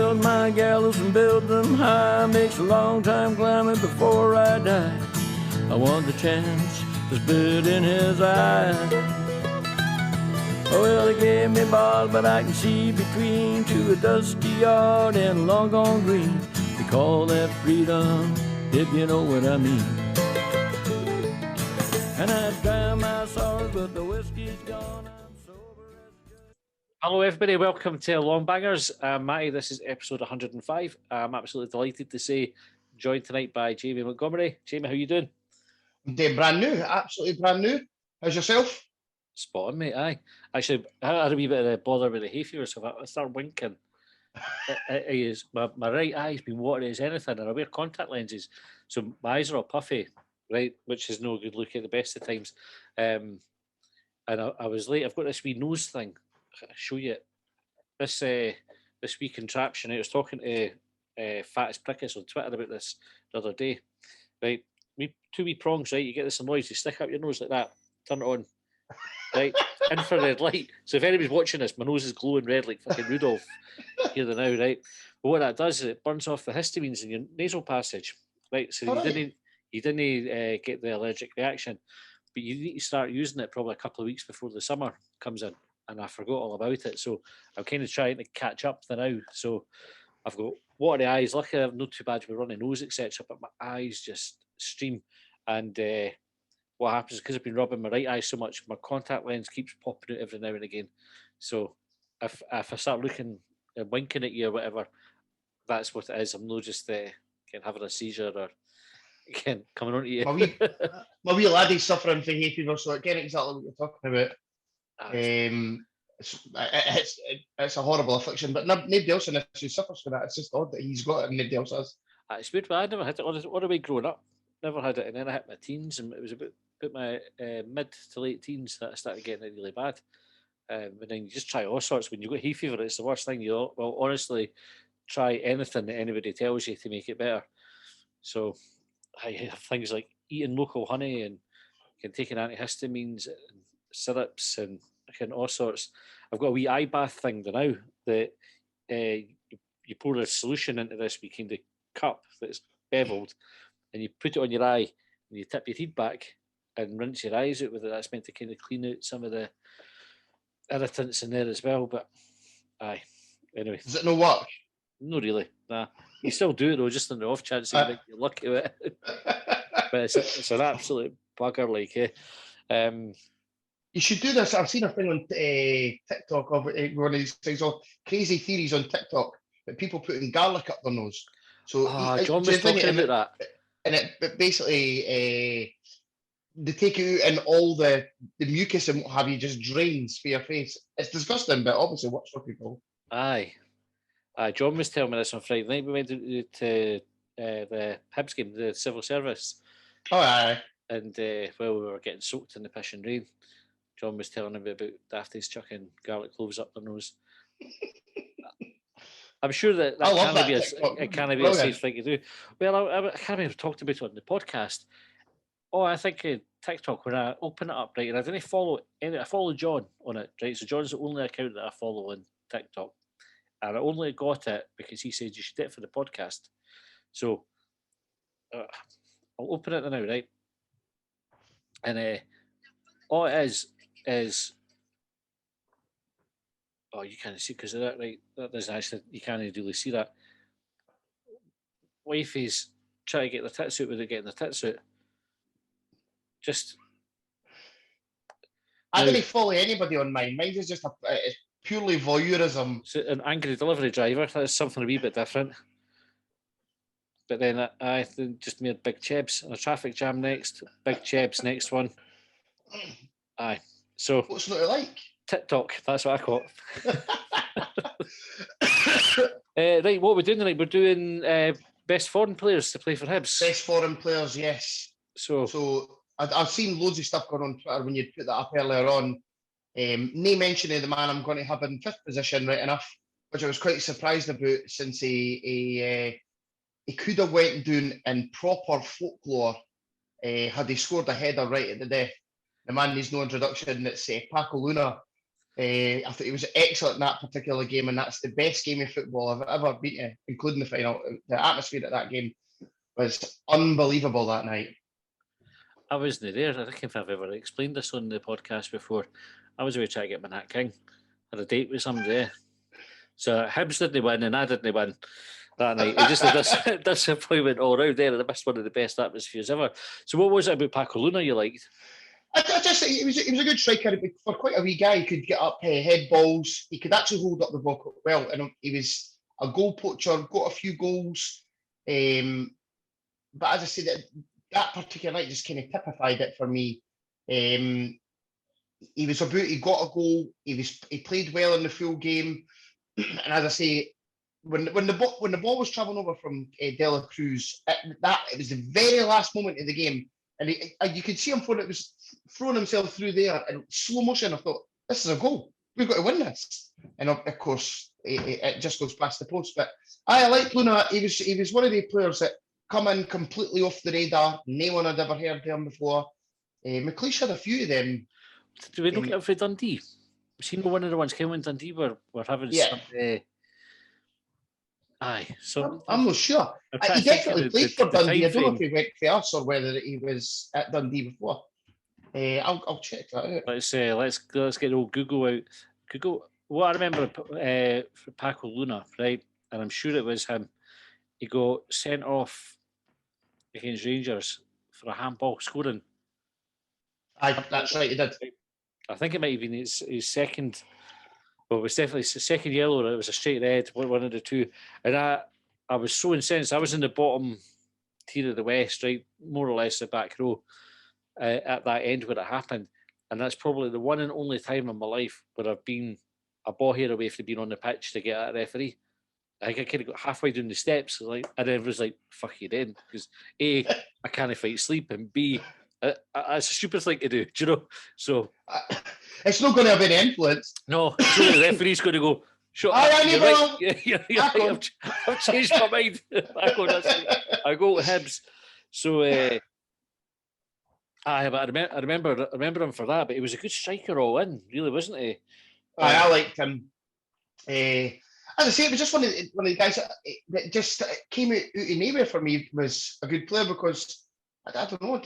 build my gallows and build them high. Makes a long time climbing before I die. I want the chance to spit in his eye. Well, they gave me ball, but I can see between to a dusty yard and a long gone green. They call that freedom, if you know what I mean. And I dry my sorrows, but the whiskey's gone. I'm sober as good. Hello, everybody. Welcome to Longbangers. Matty, this is episode 105. I'm absolutely delighted to say, joined tonight by Jamie Montgomery. Jamie, how you doing? I'm doing brand new, absolutely brand new. How's yourself? Spot on, mate. Aye. Actually, I had a wee bit of a bother with the hay fever, so I start winking. My right eye's been watery as anything, and I wear contact lenses, so my eyes are all puffy, right, which is no good look at the best of times. And I was late. I've got this wee nose thing. I'll show you it. This wee contraption. I was talking to Fattest Prickus on Twitter about this the other day. Right, two wee prongs. Right, you get this noise. You stick up your nose like that. Turn it on. Right, infrared light. So if anybody's watching this, my nose is glowing red like fucking Rudolph here the now, right? But what that does is it burns off the histamines in your nasal passage, right? So you didn't get the allergic reaction, but you need to start using it probably a couple of weeks before the summer comes in. And I forgot all about it, so I'm kind of trying to catch up to now. So I've got watery eyes. Luckily, I'm not too bad with running nose, etc. But my eyes just stream, and what happens is because I've been rubbing my right eye so much, my contact lens keeps popping out every now and again. So if I start looking and winking at you or whatever, that's what it is. I'm not just having a seizure or coming on to you. My wee laddie's suffering from hay fever, so I get exactly what you're talking about. It's a horrible affliction, but nobody else in this who suffers from that. It's just odd that he's got it and nobody else has. It's weird, but I never had it all the way growing up. Never had it, and then I hit my teens, and it was about my mid to late teens that I started getting it really bad. And then you just try all sorts. When you got hay fever, it's the worst thing. Honestly, try anything that anybody tells you to make it better. So I have things like eating local honey and taking antihistamines and syrups and all sorts. I've got a wee eye bath thing now that you pour a solution into this wee kind of cup that's beveled, and you put it on your eye and you tip your head back and rinse your eyes out with it. That's meant to kind of clean out some of the irritants in there as well. But aye, anyway. Does it no work? No, really. Nah. You still do it though, just on the off chance that you think you're lucky with it. But it's an absolute bugger, like, You should do this. I've seen a thing on TikTok of one of these things, all crazy theories on TikTok that people putting garlic up their nose. So John was talking about that. And it basically they take it out and all the mucus and what have you just drains for your face. It's disgusting, but obviously works for people. Aye. John was telling me this on Friday night. We went to the Hibs game, the civil service. Oh, aye. And we were getting soaked in the pissing rain. John was telling me about Dafty's chucking garlic cloves up their nose. I'm sure that can't be a safe thing to do. Well, I can't remember talked about it on the podcast. Oh, I think TikTok, when I open it up, right, and I didn't follow any. I follow John on it, right? So John's the only account that I follow on TikTok, and I only got it because he said you should do it for the podcast. So I'll open it now, right? And all it is you can't see because of that, right? That doesn't actually, you can't really see that. Wifey's trying to get the tits out without getting the tits out. I didn't follow anybody on mine. Mine is just it's purely voyeurism. So an angry delivery driver, that's something a wee bit different. But then I just made big chebs and a traffic jam next. Big chebs next one. Aye. So what's not like? TikTok, that's what I call it. Right, what we're doing tonight, we're doing best foreign players to play for Hibs. Best foreign players, yes. So I've seen loads of stuff going on Twitter when you put that up earlier on. No mention of the man I'm going to have in fifth position, right enough, which I was quite surprised about since he could have went down in proper folklore had he scored a header right at the death. The man needs no introduction. It's Paco Luna. I thought he was excellent in that particular game, and that's the best game of football I've ever been to, including the final. The atmosphere at that game was unbelievable that night. I wasn't there. I think if I've ever explained this on the podcast before, I was away trying to get my Nat King. Had a date with somebody. So Hibs didn't win and I didn't win that night. It just a disappointment all round there, and I missed one of the best atmospheres ever. So what was it about Paco Luna you liked? He was a good striker for quite a wee guy. He could get up head balls. He could actually hold up the ball quite well, and he was a goal poacher. Got a few goals, but as I said, that particular night just kind of typified it for me. He got a goal. He played well in the full game, and as I say, when the ball was travelling over from De La Cruz, it was the very last moment of the game. And you could see him it was throwing himself through there in slow motion. I thought, this is a goal. We've got to win this. And of course, it just goes past the post. But I like Luna. He was one of the players that come in completely off the radar. No one had ever heard of him before. McLeish had a few of them. Did we look at it for Dundee? Was he one of the ones came when Dundee were having some... Aye, so I'm not sure. He definitely played for Dundee. I don't know if he went for us or whether he was at Dundee before. I'll check that out. Let's get old Google out. Google. What I remember for Paco Luna, right, and I'm sure it was him. He got sent off against Rangers for a handball scoring. Aye, that's right. He did. I think it might have been his second. Well, it was definitely the second yellow, or it was a straight red, one of the two. And I was so incensed. I was in the bottom tier of the West, right, more or less the back row at that end where it happened. And that's probably the one and only time in my life where I've been a ball hair away from being on the pitch to get at a referee. I kind of got halfway down the steps, and everyone was like, fuck you then. Because A, I can't fight sleep, and B, it's a stupid thing to do, do you know? So... it's not going to have any influence. No, so the referee's going to go, shut up. You're right. You're right. I've changed my mind. I go to Hibs. So, but I remember him for that, but he was a good striker all in, really, wasn't he? I liked him. As I say, it was just one of the guys that just came out of nowhere for me. Was a good player because, I don't know,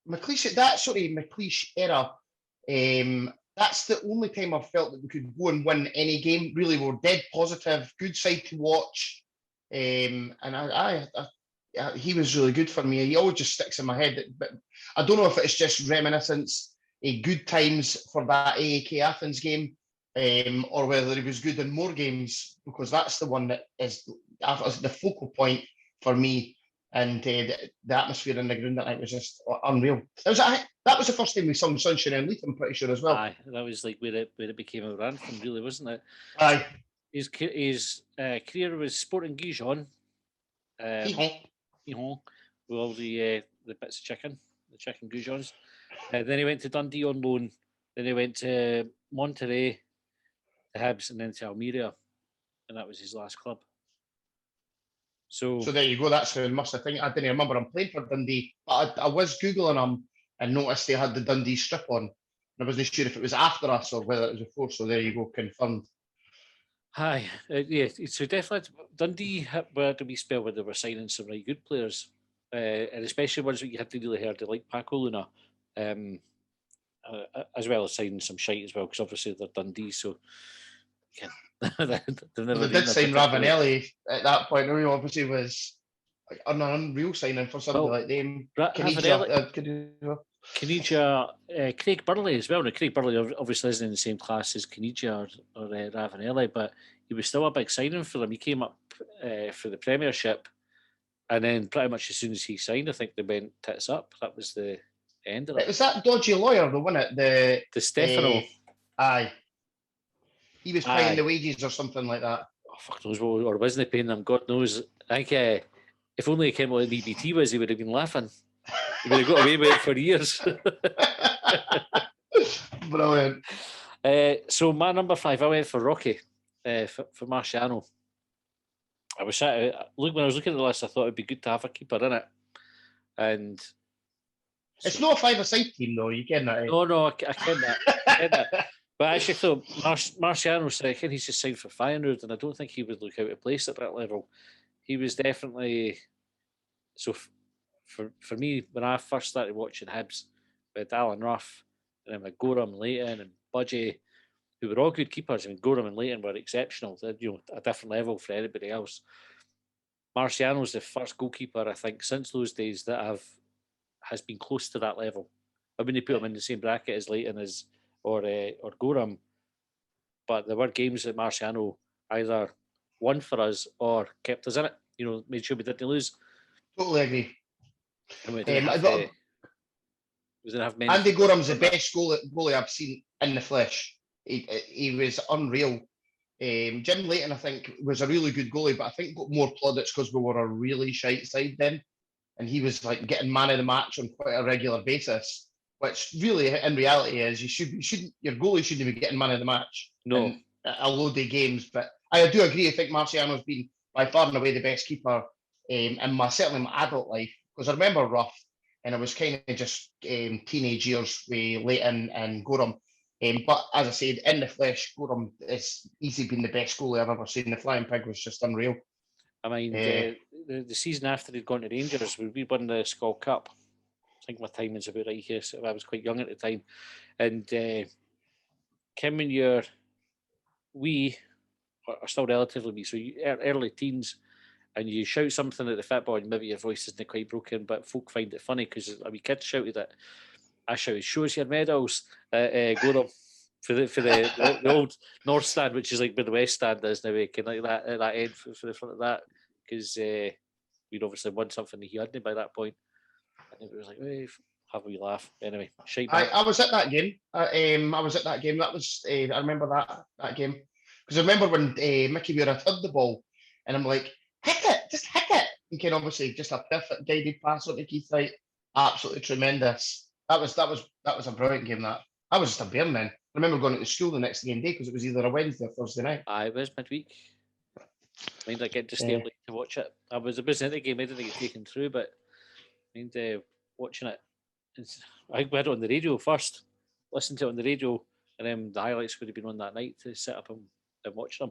McLeish, that sort of McLeish era, that's the only time I've felt that we could go and win any game. Really, we're dead positive, good side to watch. And he was really good for me. He always just sticks in my head. But I don't know if it's just reminiscence, good times for that AAK Athens game, or whether he was good in more games, because that's the one that is the focal point for me. And the atmosphere in the ground that night was just unreal. That was the first time we sung Sunshine and Leith, I'm pretty sure, as well. Aye, that was like where it became a anthem, really, wasn't it? Aye. His career was Sporting Gijon. Gijon, with all the bits of chicken, the chicken goujons. Then he went to Dundee on loan. Then he went to Monterrey, the Hibs, and then to Almeria. And that was his last club. So there you go. That's who must have think. I didn't remember him playing for Dundee, but I was Googling him and noticed they had the Dundee strip on. And I wasn't sure if it was after us or whether it was before. So there you go, confirmed. Hi, yeah. So definitely Dundee had a wee spell where they were signing some really good players, and especially ones that you hadn't really heard of, like Paco Luna, as well as signing some shite as well, because obviously they're Dundee. So yeah. They did sign Ravanelli at that point. He obviously was like an unreal signing for somebody like them. Caniggia, Craig Burley as well. Now, Craig Burley obviously isn't in the same class as Caniggia or Ravanelli, but he was still a big signing for them. He came up for the Premiership, and then pretty much as soon as he signed, I think they went tits up. That was the end of it. Was that dodgy lawyer, the one at the Stefano? Aye. He was paying the wages or something like that. Oh, fuck knows what, or wasn't he paying them? God knows. I think if only he came what the EBT was, he would have been laughing. He would have got away with it for years. Brilliant. So my number 5, I went for Rocky, for Marciano. I was when I was looking at the list, I thought it'd be good to have a keeper in it. And it's not a 5-a-side team though, you get that. No, I get that. But I actually thought Marciano's second, he's just signed for Feyenoord, and I don't think he would look out of place at that level. He was definitely... So for me, when I first started watching Hibs, with Alan Ruff, and then with Gorham, Leighton, and Budgie, who were all good keepers. I mean, Gorham and Leighton were exceptional. They're, a different level for anybody else. Marciano's the first goalkeeper, I think, since those days that has been close to that level. I wouldn't put him in the same bracket as Leighton or Gorham, but there were games that Marciano either won for us or kept us in it. Made sure we didn't lose. Totally agree. And we didn't have many. Andy Goram's the best goalie I've seen in the flesh. He was unreal. Jim Leighton, I think, was a really good goalie, but I think got more plaudits because we were a really shite side then, and he was like getting man of the match on quite a regular basis. Which really, in reality, is your goalie shouldn't be getting man of the match. No, in a load of games. But I do agree. I think Marciano's been by far and away the best keeper in certainly my adult life. Because I remember Ruff, and it was kind of just teenage years with Leighton and Gorham. But as I said, in the flesh, Gorham is easily been the best goalie I've ever seen. The Flying Pig was just unreal. I mean, the season after they'd gone to Rangers, we won the Skull Cup. I think my timing's about right here. So I was quite young at the time. And Kim, when you're wee, or still relatively wee, so early teens, and you shout something at the football, and maybe your voice isn't quite broken, but folk find it funny because a wee kid shouted it. I shouted, "Shows your medals!" Gorham for the old North Stand, which is like where the West Stand is now, like that at that end for the front of that, because we'd obviously won something he hadn't by that point. And it was like, hey, have a wee laugh. Anyway, I was at that game. I was at that game. That was I remember that game because I remember when Mickey Muir had the ball, and I'm like, hit it, just hit it. You can obviously just a perfect guided pass on to Keith Wright. Absolutely tremendous. That was a brilliant game. That I was just a bairn then. I remember going to school the next game day because it was either a Wednesday or Thursday night. I was midweek. I mean, I get to stay late to watch it. I was a bit at the game. I didn't get taken through, but I mean, watching it. I had it on the radio first, listened to it on the radio, and then the highlights would have been on that night to sit up and watch them.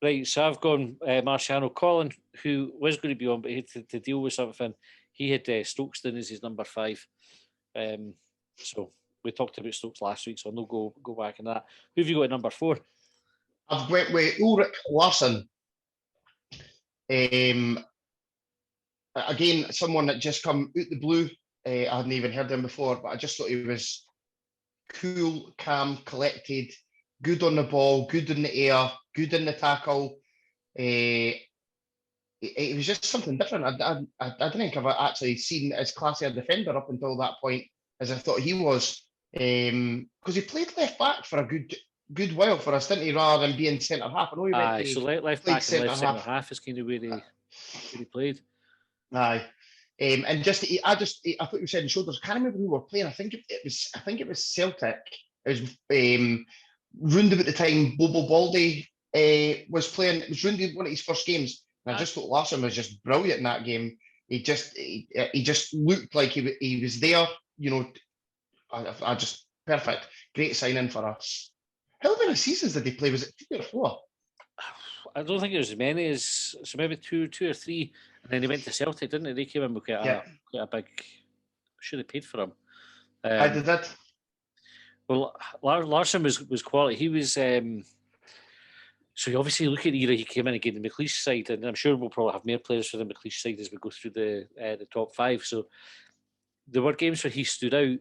Right, so I've gone Marciano. Colin, who was going to be on, but he had to deal with something. He had Stokeston as his number 5. So we talked about Stokes last week, so I'll not go back on that. Who have you got at number 4? I've went with Ulrich Larsson. Again, someone that just come out the blue. I hadn't even heard him before, but I just thought he was cool, calm, collected, good on the ball, good in the air, good in the tackle. It was just something different. I don't think I've actually seen as classy a defender up until that point as I thought he was. Because he played left back for a good while for a stint rather than being centre half. I know he went so left back and left centre half is kind of where he played. Aye. And just I thought you said in shoulders. I can't remember who we were playing. I think it was Celtic. It was round about the time Bobo Baldy was playing. It was round one of his first games. And I just thought Larsson was just brilliant in that game. He just looked like he was there. I just perfect. Great signing for us. How many seasons did he play? Was it 3 or 4? I don't think it was as many as maybe 2 or 3. And then he went to Celtic, didn't he? They came in with quite a big. Sure, they paid for him. I did that. Well, Larsson was quality. He was. So you obviously look at the era he came in and gave the McLeish side, and I'm sure we'll probably have more players for the McLeish side as we go through the top 5. So there were games where he stood out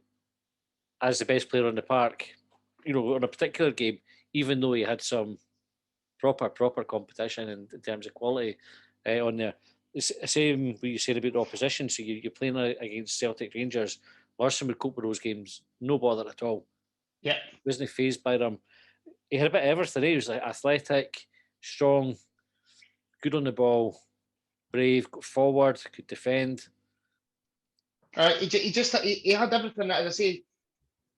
as the best player on the park. On a particular game, even though he had some proper competition in terms of quality on there. It's the same what you said about the opposition. So you're playing against Celtic Rangers. Larsson would cope with those games, no bother at all. Yeah, wasn't fazed by them. He had a bit of everything. He was like athletic, strong, good on the ball, brave, got forward, could defend. He had everything. As I say,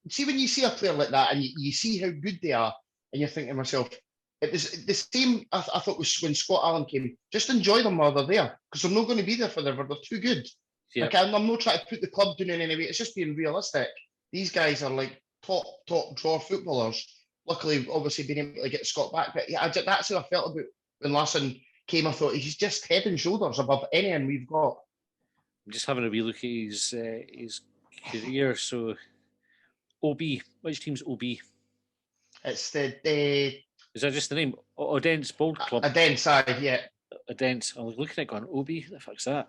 see when you see a player like that and you see how good they are, and you're thinking to myself, it was the same. I thought was when Scott Allen came. Just enjoy them while they're there, because they're not going to be there forever. They're too good. Yep. I'm not trying to put the club down in any way. It's just being realistic. These guys are like top draw footballers. Luckily, obviously, being able to get Scott back. But yeah, that's how I felt about when Larsson came. I thought he's just head and shoulders above anyone we've got. I'm just having a wee look at his career. So, OB, which team's OB? It's the is that just the name? Odense Bold Club. Odense, yeah. Odense. I was looking at going OB. The fuck's that?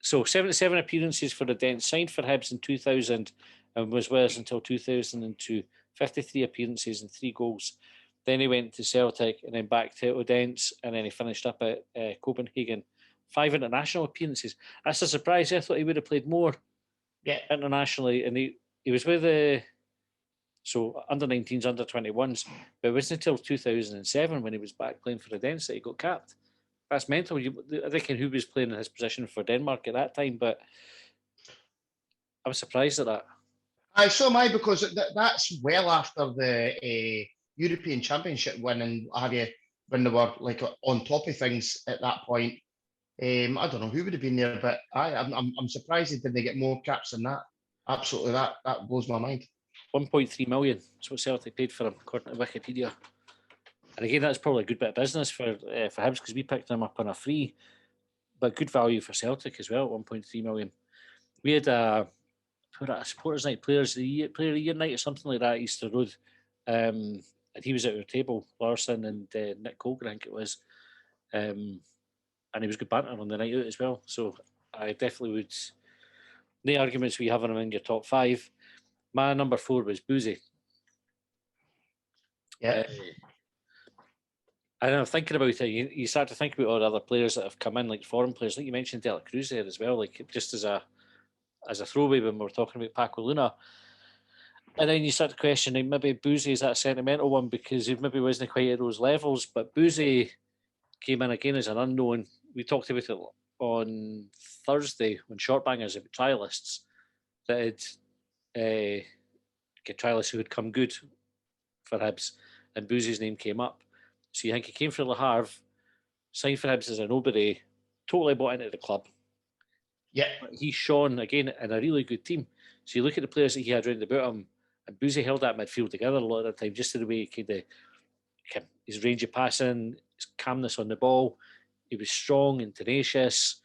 So 77 appearances for Odense. Signed for Hibs in 2000 and was with us until 2002. 53 appearances and 3 goals. Then he went to Celtic and then back to Odense, and then he finished up at Copenhagen. 5 international appearances. That's a surprise. I thought he would have played more internationally. And he was with the under 19s, under 21s, but it wasn't until 2007 when he was back playing for Odense that he got capped. That's mental. I reckon who was playing in his position for Denmark at that time, but I was surprised at that. So am I, because that's well after the European Championship win and have you, when they were like on top of things at that point. I don't know who would have been there, but I'm surprised they didn't get more caps than that. Absolutely, that blows my mind. 1.3 million is what Celtic paid for him, according to Wikipedia. And again, that's probably a good bit of business for Hibs, because we picked him up on a free, but good value for Celtic as well. 1.3 million. We had a supporters night, player of the year night or something like that at Easter Road, and he was at our table, Larsson and Nick Colgan, I think it was, and he was good banter on the night out as well. So I definitely would. No arguments we have on him in your top 5. My number 4 was Boozy. Yeah. And I'm thinking about it. You start to think about all the other players that have come in, like foreign players. Like you mentioned, Dela Cruz there as well. Like just as a throwaway when we were talking about Paco Luna. And then you start to question, maybe Boozy is that a sentimental one because he maybe wasn't quite at those levels. But Boozy came in again as an unknown. We talked about it on Thursday when Shortbangers about trialists that had get trialists who had come good for Hibs, and Boozy's name came up. So you think he came from Le Havre, signed for Hibs as a nobody, totally bought into the club. Yeah. He shone again in a really good team. So you look at the players that he had round about him, and Boozy held that midfield together a lot of the time, just in the way his range of passing, his calmness on the ball. He was strong and tenacious.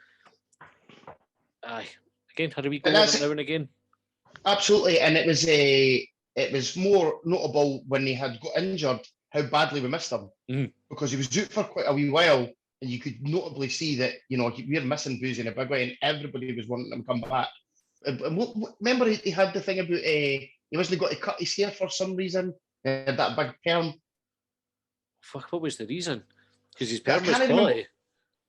Again, had a wee goal now and again. Absolutely, and it was more notable when he had got injured how badly we missed him, because he was out for quite a wee while, and you could notably see that we were missing Boozy in a big way, and everybody was wanting him to come back. Remember, he had the thing about he wasn't got to cut his hair for some reason. That big perm. Fuck, what was the reason? Because his perm was quality.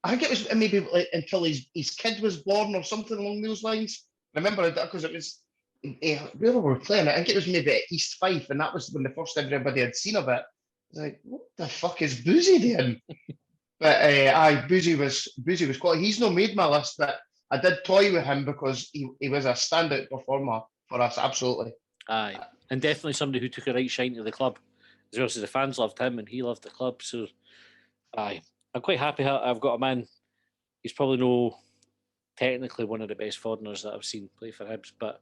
I think it was maybe like until his kid was born or something along those lines. I remember that because it was where we were playing. I think it was maybe at East Fife, and that was when the first everybody had seen of it. I was like, what the fuck is Boozy doing? But Boozy was quality. He's not made my list, but I did toy with him because he was a standout performer for us, absolutely. Aye, and definitely somebody who took a right shine to the club, as well as the fans loved him and he loved the club. So, aye, I'm quite happy I've got him in. He's probably no technically one of the best foreigners that I've seen play for Hibs, but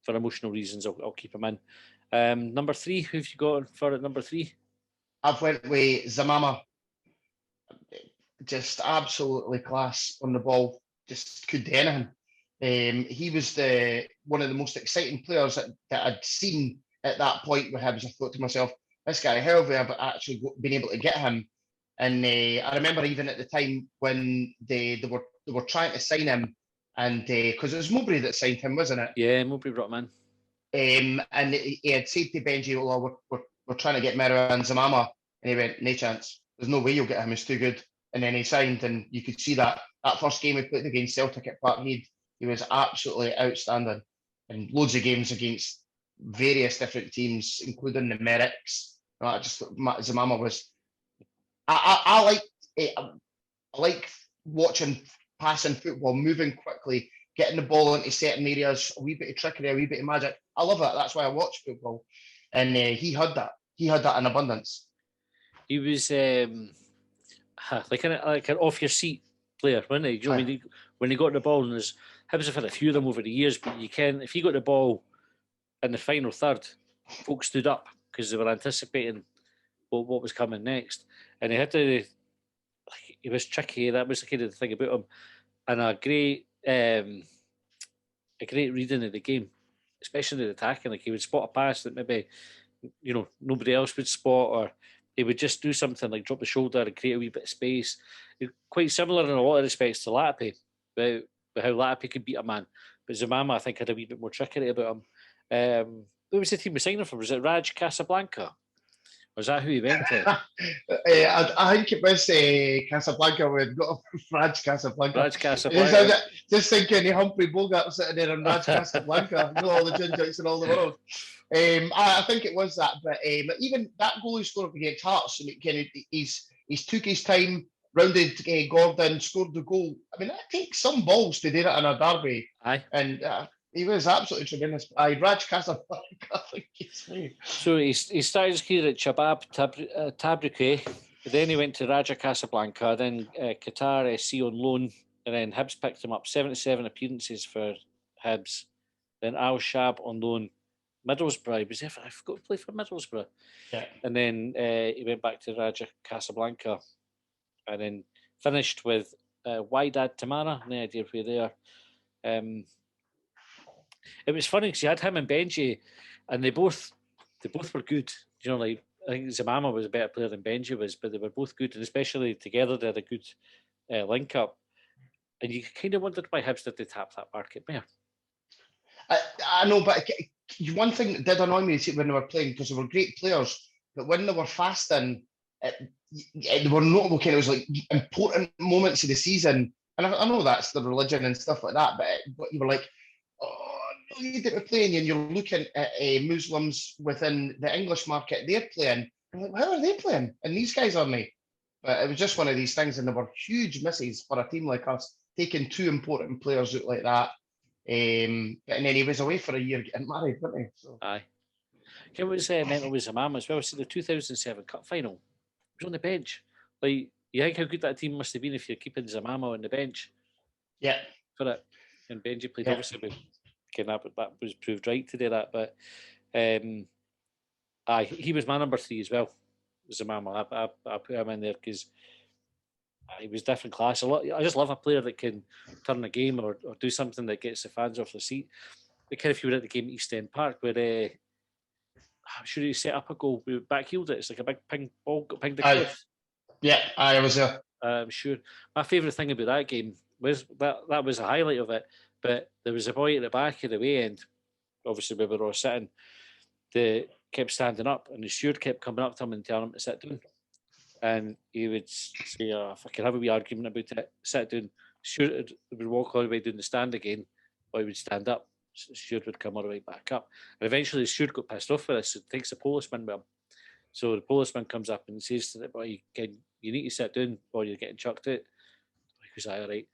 for emotional reasons, I'll keep him in. Number 3, who've you got for at number 3? I've went with Zamama. Just absolutely class on the ball. Just could do anything. He was one of the most exciting players that I'd seen at that point with Hibs. I thought to myself, this guy, how have we ever actually been able to get him? And I remember even at the time when they were trying to sign him, and because it was Mowbray that signed him, wasn't it? Yeah, Mowbray brought him in. And he had said to Benji, "Oh, we're trying to get Mera and Zamama," and he went, "No chance. There's no way you'll get him. He's too good." And then he signed, and you could see that first game he played against Celtic at Parkhead, he was absolutely outstanding, and loads of games against various different teams, including the Merricks. I just thought Zamama was. I like watching passing football, moving quickly, getting the ball into certain areas, a wee bit of trickery, a wee bit of magic. I love it. That's why I watch football, and he had that. He had that in abundance. He was like an off your seat player, wasn't he? You know, when he got the ball, and Hibs have had a few of them over the years, but you can, if he got the ball in the final third, folks stood up because they were anticipating what was coming next, and he had to. He was tricky. That was the kind of the thing about him, and a great reading of the game, especially the attacking. Like he would spot a pass that maybe nobody else would spot, or he would just do something like drop the shoulder and create a wee bit of space. Quite similar in a lot of respects to Latipi, about how Latipi could beat a man. But Zamama, I think, had a wee bit more trickery about him. Who was the team we signed for? Was it Raj Casablanca? Was that who he went to? I think it was Casablanca. We've got Raj Casablanca. Raj Casablanca. Just thinking of Humphrey Bogart sitting there in Raj Casablanca. All the gin joints in all the world. I think it was that. But even that goal he scored against Hearts, he's took his time, rounded Gordon, scored the goal. I mean, that takes some balls to do that in a derby. Aye. And he was absolutely tremendous. Raj Casablanca, I think he's right. So he started his career at Shabab Tabrique. Then he went to Raja Casablanca, then Qatar SC on loan, and then Hibs picked him up. 77 appearances for Hibs. Then Al Shab on loan. Middlesbrough, I forgot to play for Middlesbrough. Yeah. And then he went back to Raja Casablanca, and then finished with Wydad Tamara. No idea where they are. It was funny because you had him and Benji, and they both were good. Like I think Zamama was a better player than Benji was, but they were both good, and especially together they had a good link up. And you kind of wondered why Hibs did they tap that market more. I know, but one thing that did annoy me when they were playing, because they were great players, but when they were fasting, they were notable kind of, it was like important moments of the season. And I know that's the religion and stuff like that, but you were like, oh, no, you didn't be playing, and you're looking at Muslims within the English market, they're playing. I'm like, how are they playing? And these guys aren't. But it was just one of these things, and there were huge misses for a team like us, taking two important players out like that. And then he was away for a year getting married, wasn't he? So. Aye. It was mental with Zamama as well. So the 2007 Cup final, he was on the bench. Like, you think how good that team must have been if you're keeping Zamama on the bench? Yeah. For it. And Benji played, obviously, that was proved right to do that. But he was my number 3 as well, Zamama. I put him in there because he was different class. I just love a player that can turn a game or do something that gets the fans off their seat. Like if you were at the game at East End Park where I'm sure he set up a goal, we backheeled it. It's like a big ping ball got pinged across. Yeah, I was there. I'm sure. My favourite thing about that game was that was a highlight of it. But there was a boy at the back of the way end, obviously where we were all sitting, that kept standing up, and the steward kept coming up to him and telling him to sit down. And he would say, if I could have a wee argument about it, sit down. Steward would walk all the way down the stand again, or he would stand up. The steward would come all the way back up. And eventually the steward got pissed off with this, so takes the policeman with him. So the policeman comes up and says to the boy, you need to sit down or you're getting chucked out. He goes, all right.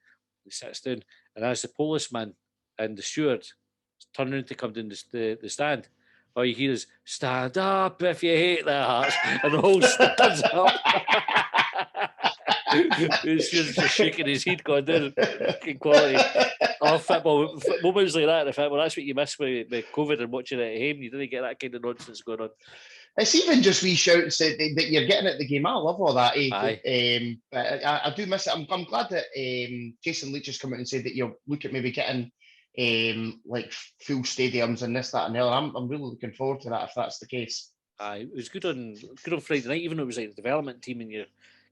He sits down. And as the policeman and the steward turn around to come down the stand, all you hear is, stand up if you hate the Hearts. And the whole stands up. He's just shaking his head, going down. Quality. Oh, football. Moments like that in the football, that's what you miss with COVID and watching it at home. You didn't get that kind of nonsense going on. It's even just wee shouts that you're getting at the game. I love all that. Aye. I do miss it. I'm glad that Jason Leach has come out and said that you'll look at maybe getting like full stadiums and this, that, and the other. I'm really looking forward to that if that's the case. Aye, it was good on Friday night, even though it was like the development team and you're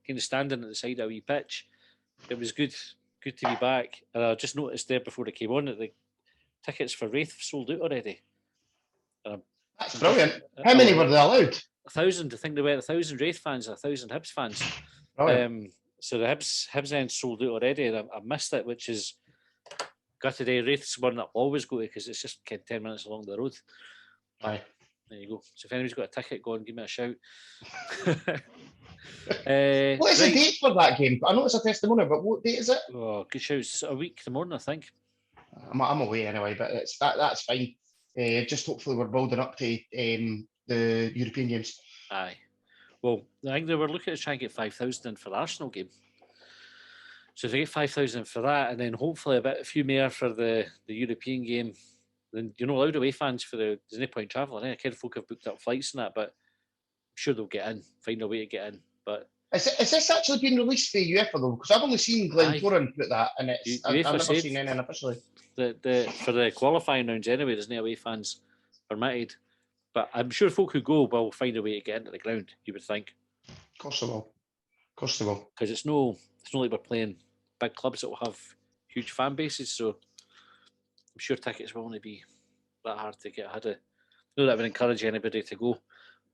kind of standing at the side of a wee pitch. It was good to be back. And I just noticed there before I came on that the tickets for Wraith sold out already. That's brilliant. How many were they allowed? 1,000. I think there were 1,000 Wraith fans, 1,000 Hibs fans. So the Hibs end sold out already, and I missed it, which is gutted. Wraith's one that I'll always go to because it's just 10 minutes along the road. Aye. There you go. So if anybody's got a ticket, go and give me a shout. What is the date for that game? I know it's a testimonial, but what date is it? Oh, good shout. It's a week tomorrow, I think. I'm away anyway, but that's fine. Just hopefully we're building up to the European games. Aye. Well, I think they were looking to try and get 5,000 in for the Arsenal game. So if they get 5,000 for that, and then hopefully a few more for the European game, then you're not allowed away fans for there's no point travelling. I kind of folk have booked up flights and that, but I'm sure they'll get in, find a way to get in. But is this actually been released for UEFA though? Because I've only seen Glentoran put that, and I've never seen anything officially. For the qualifying rounds anyway, there's no away fans permitted. But I'm sure folk who go will find a way to get into the ground, you would think. Of course they will. Because it's no like we're playing big clubs that will have huge fan bases, so I'm sure tickets will only be that hard to get ahead of. Not that I would encourage anybody to go,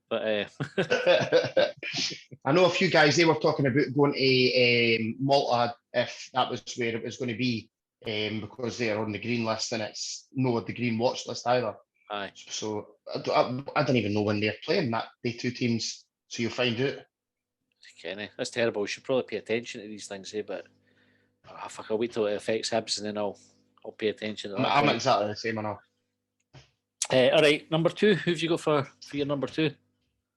but I know a few guys, they were talking about going to Malta if that was where it was going to be, because they're on the green list and it's not the green watch list either. Aye. So I don't even know when they're playing the two teams, so you'll find out. Kenny, that's terrible. We should probably pay attention to these things, but I'll wait till it affects Hibs and then I'll pay attention to that. I'm exactly the same, I know. All right, number 2. Who've you got for your number 2?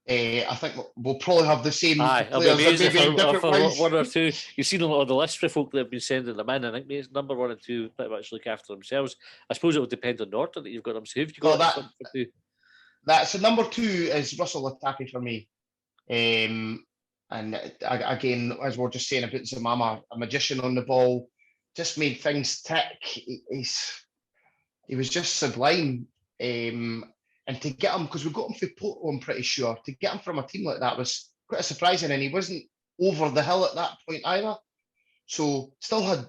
I think we'll probably have the same players, maybe for ways. 1 or 2. You've seen a lot of the list for folk that have been sending them in. I think number 1 and 2 pretty much look after themselves. I suppose it will depend on the order that you've got them. So who've you got for 2? So number 2 is Russell Lukaku for me. And again, as we were just saying about Zamama, a magician on the ball, just made things tick. He was just sublime. And to get him, because we got him for Porto, I'm pretty sure, to get him from a team like that was quite surprising, and he wasn't over the hill at that point either. So still had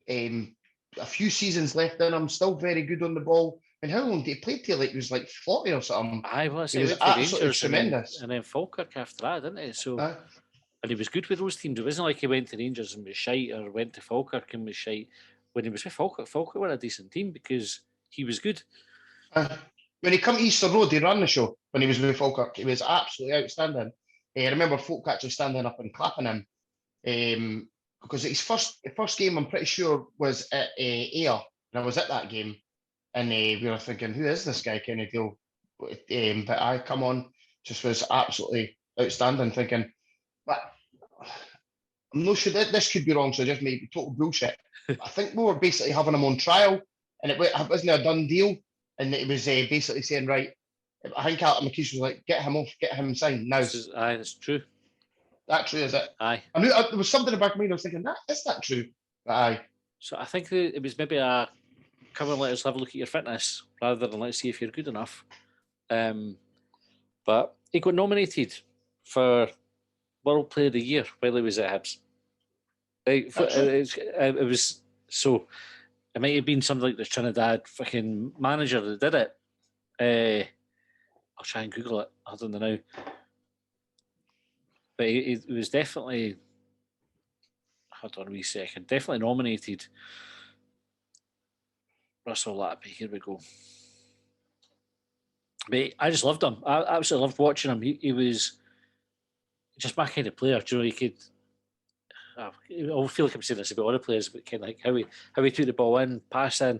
a few seasons left in him, still very good on the ball. And how long did he play till he was 40 or something? He was absolutely tremendous. And then Falkirk after that, didn't he? So, and he was good with those teams. It wasn't like he went to Rangers and was shite, or went to Falkirk and was shite. When he was with Falkirk were a decent team because he was good. When he come to Easter Road, he ran the show when he was with Falkirk. He was absolutely outstanding. I remember folk actually standing up and clapping him because his first game, I'm pretty sure, was at Ayr, and I was at that game, and we were thinking, who is this guy kind of deal? But I come on, just was absolutely outstanding, thinking, but I'm not sure that this could be wrong, so just maybe total bullshit. I think we were basically having him on trial, and it wasn't a done deal. And it was basically saying, right, I think Alton McKees was like, get him off, get him signed now. That's true. That true, is it? Aye. I knew there was something in the back of my mind. I was thinking, is that true? But aye. So I think it was maybe a come and let us have a look at your fitness rather than let's see if you're good enough. But he got nominated for World Player of the Year while he was at Hibs. It was so. It might have been something like the Trinidad fucking manager that did it. I'll try and Google it. I don't know now. But he was definitely, hold on a wee second, definitely nominated. Russell Lappy, here we go. But I just loved him. I absolutely loved watching him. He was just my kind of player. You know, he could. I feel like I'm saying this about other players, but kind of like how he took the ball in, passed in,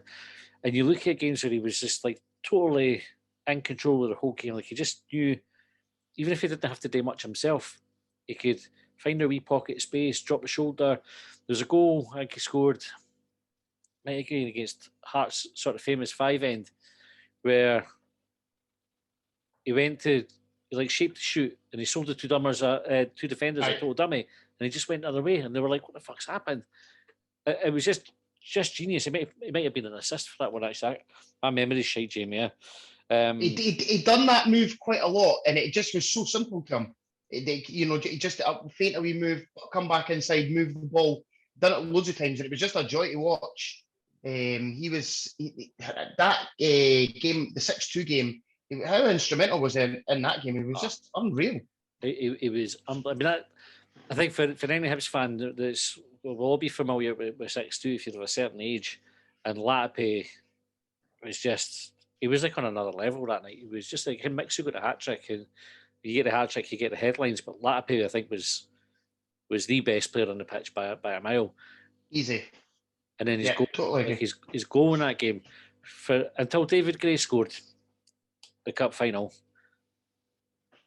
and you look at games where he was just like totally in control of the whole game. Like he just knew, even if he didn't have to do much himself, he could find a wee pocket of space, drop the shoulder. There's a goal I think he scored, might have been against Hearts' sort of famous 5-end, where he went to shaped to shoot, and he sold the two defenders a total dummy. And he just went the other way, and they were like, "What the fuck's happened?" It was just genius. It might have been an assist for that one, actually. My memory's shite, Jamie. Yeah. He done that move quite a lot, and it just was so simple to him. Just a faint away move, come back inside, move the ball. Done it loads of times, and it was just a joy to watch. That game, the 6-2 game. How instrumental was in that game? It was just unreal. It was. I think for any Hibs fan, we'll all be familiar with 6-2 if you're of a certain age. And Latape was just, he was like on another level that night. It was just like him. Mixu got a hat trick, and you get the hat trick, you get the headlines. But Latape, I think, was the best player on the pitch by a mile. Easy. And then his goal in that game, until David Gray scored the cup final,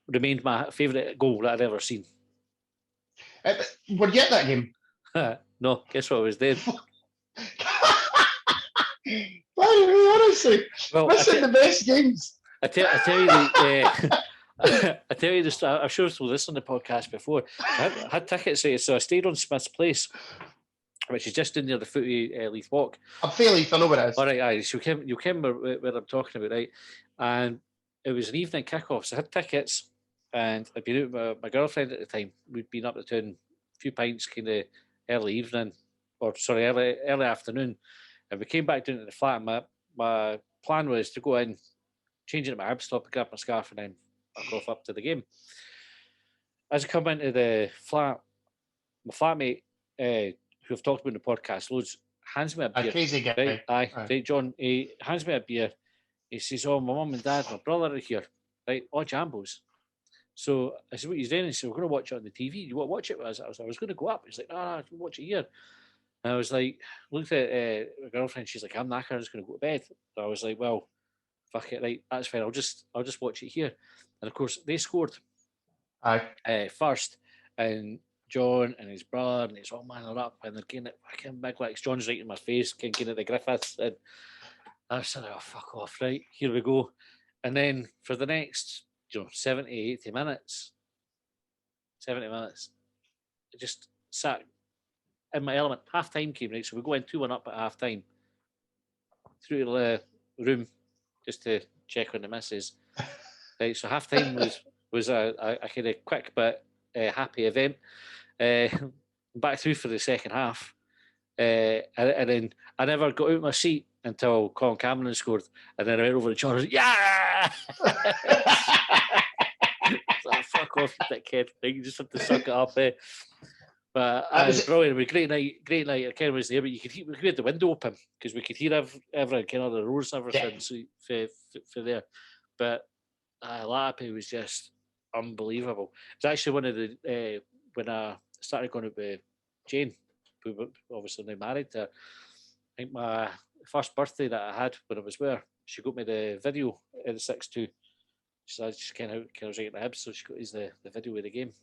remained my favourite goal that I'd ever seen. Were you at that game? No, guess what? I was there. By the way, honestly, Well, missing the best games. I tell you the. I tell you this. I'm sure I've told this on the podcast before. I had tickets, so I stayed on Smith's Place, which is just in near the footy Leith Walk. I'm fairly, I know what it is. All right, aye. So you came where I'm talking about, right? And it was an evening kickoff, so I had tickets, and I'd been out with my girlfriend at the time. We'd been up to town, a few pints, kind of early afternoon, and we came back down to the flat. And my plan was to go in, change into my Hibs top, grab my scarf, and then fuck off up to the game. As I come into the flat, my flatmate, who I've talked about in the podcast loads, hands me a beer. A crazy guy. Right, aye. Right, John. He hands me a beer. He says, "Oh, my mum and dad, my brother are here." Right, all jambos. So I said, "What are you doing?" He said, "We're going to watch it on the TV. You want to watch it?" I was going to go up. He's like, "No, watch it here." And I was like, looked at my girlfriend. She's like, "I'm knackered. I'm just going to go to bed." So I was like, "Well, fuck it, right? That's fine. I'll just watch it here." And of course, they scored. First, and John and his brother, and it's all mannered up, and they're getting it fucking big like John's right in my face, getting at the Griffiths, and I said, "Oh, fuck off, right, here we go." And then for the next, 70, 80 minutes, I just sat in my element. Half time came, right, so we go in 2-1 up at half time, through the room just to check on the missus. Right, so half time was a kind of quick but happy event. Back through for the second half, and then I never got out of my seat until Colin Cameron scored, and then I went over to John. Yeah, like, fuck off, you dickhead! You just have to suck it up. But it was brilliant. It was a great night. I kind of was there, but you could hear, we had the window open because we could hear everything, kind of the roars, everything for there. But Lappy was just unbelievable. It's actually one of the when I started going out with Jane, who were obviously now married to her. I think my first birthday that I had when I was with her, she got me the video of the 6-2. So I just kind of was right in the Hibs, so she got us the video of the game.